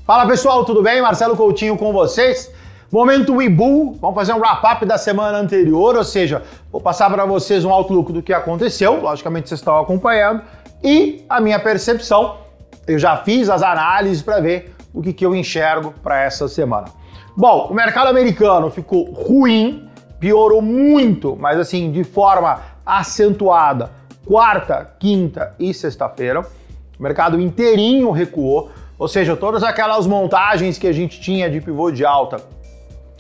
Fala pessoal, tudo bem? Marcelo Coutinho com vocês. Momento Webull, vamos fazer um wrap-up da semana anterior, ou seja, vou passar para vocês um outlook do que aconteceu, logicamente vocês estão acompanhando, e a minha percepção. Eu já fiz as análises para ver o que eu enxergo para essa semana. Bom, o mercado americano ficou ruim, piorou muito, mas assim, de forma acentuada, quarta, quinta e sexta-feira. O mercado inteirinho recuou, ou seja, todas aquelas montagens que a gente tinha de pivô de alta,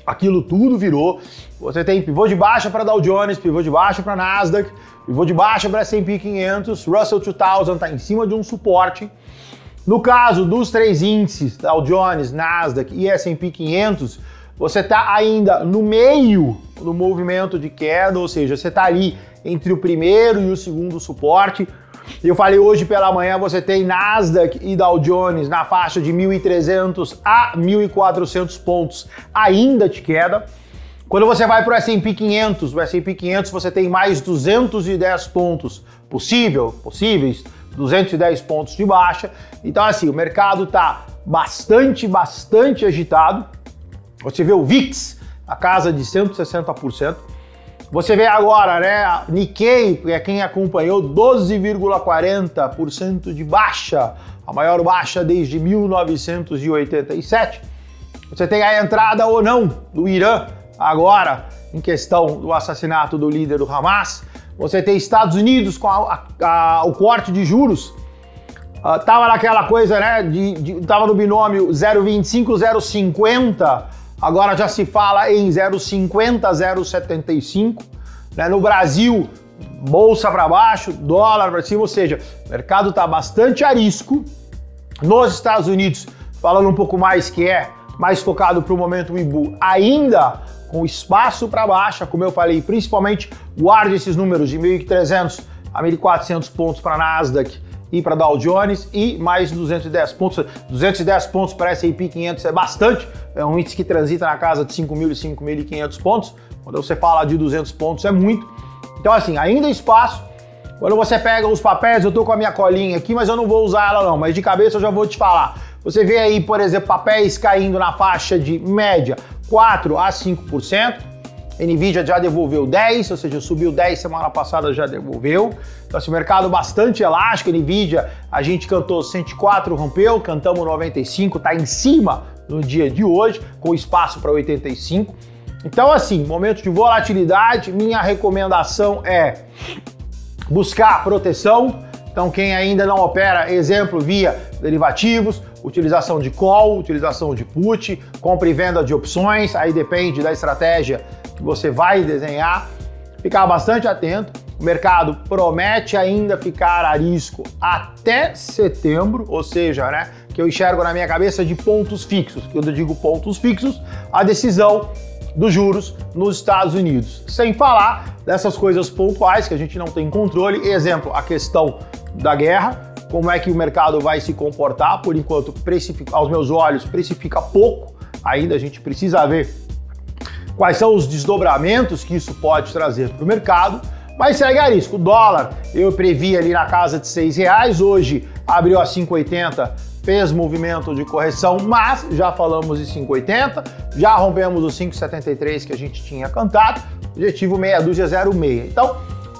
aquilo tudo virou. Você tem pivô de baixa para Dow Jones, pivô de baixa para Nasdaq, pivô de baixa para S&P 500, Russell 2000 está em cima de um suporte. No caso dos três índices, Dow Jones, Nasdaq e S&P 500, você está ainda no meio do movimento de queda, ou seja, você está ali entre o primeiro e o segundo suporte. Eu falei hoje pela manhã, você tem Nasdaq e Dow Jones na faixa de 1.300 a 1.400 pontos ainda de queda. Quando você vai para o S&P 500, você tem mais 210 pontos possíveis, 210 pontos de baixa. Então assim, o mercado está bastante agitado. Você vê o VIX, a casa de 160%. Você vê agora, né, a Nikkei, que é quem acompanhou, 12,40% de baixa, a maior baixa desde 1987. Você tem a entrada ou não do Irã, agora, em questão do assassinato do líder do Hamas. Você tem Estados Unidos com o corte de juros. Tava naquela coisa, né, tava no binômio 0,25, 0,50, agora já se fala em 0,50, 0,75. Né? No Brasil, bolsa para baixo, dólar para cima, ou seja, o mercado está bastante a risco. Nos Estados Unidos, falando um pouco mais que é mais focado para o momento Webull, ainda com espaço para baixa, como eu falei, principalmente guarde esses números de 1.300 a 1.400 pontos para Nasdaq e para Dow Jones e mais 210 pontos. 210 pontos para S&P 500 é bastante, é um índice que transita na casa de 5.000 e 5.500 pontos. Quando você fala de 200 pontos é muito. Então assim, ainda espaço. Quando você pega os papéis, eu tô com a minha colinha aqui, mas eu não vou usar ela não, mas de cabeça eu já vou te falar. Você vê aí, por exemplo, papéis caindo na faixa de média 4 a 5%. Nvidia já devolveu 10, ou seja, subiu 10 semana passada, já devolveu. Então, esse mercado bastante elástico. Nvidia, a gente cantou 104, rompeu, cantamos 95, tá em cima no dia de hoje, com espaço para 85. Então, assim, momento de volatilidade, minha recomendação é buscar proteção. Então, quem ainda não opera, exemplo, via derivativos, utilização de call, utilização de put, compra e venda de opções, aí depende da estratégia que você vai desenhar. Ficar bastante atento. O mercado promete ainda ficar a risco até setembro, ou seja, né, que eu enxergo na minha cabeça de pontos fixos. Quando eu digo pontos fixos, a decisão dos juros nos Estados Unidos. Sem falar dessas coisas pontuais que a gente não tem controle. Exemplo, a questão da guerra, como é que o mercado vai se comportar. Por enquanto, aos meus olhos, precifica pouco. Ainda a gente precisa ver quais são os desdobramentos que isso pode trazer para o mercado, mas segue a risco. O dólar, eu previ ali na casa de R$6, hoje abriu a 5,80, fez movimento de correção, mas já falamos de 5,80, já rompemos os 5,73 que a gente tinha cantado, objetivo meia dúzia 0,6. Então,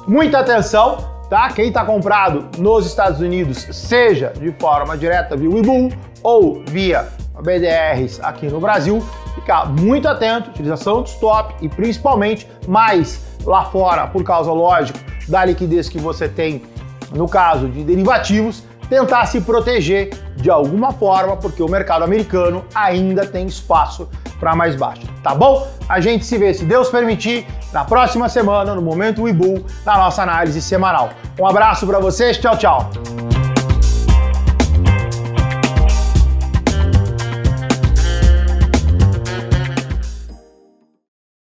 muita atenção, tá? Quem está comprado nos Estados Unidos, seja de forma direta via Webull ou via BDRs aqui no Brasil, ficar muito atento, utilização de stop e principalmente mais lá fora, por causa, lógico, da liquidez que você tem no caso de derivativos, tentar se proteger de alguma forma, porque o mercado americano ainda tem espaço para mais baixa, tá bom? A gente se vê, se Deus permitir, na próxima semana, no Momento Webull, na nossa análise semanal. Um abraço para vocês, tchau, tchau!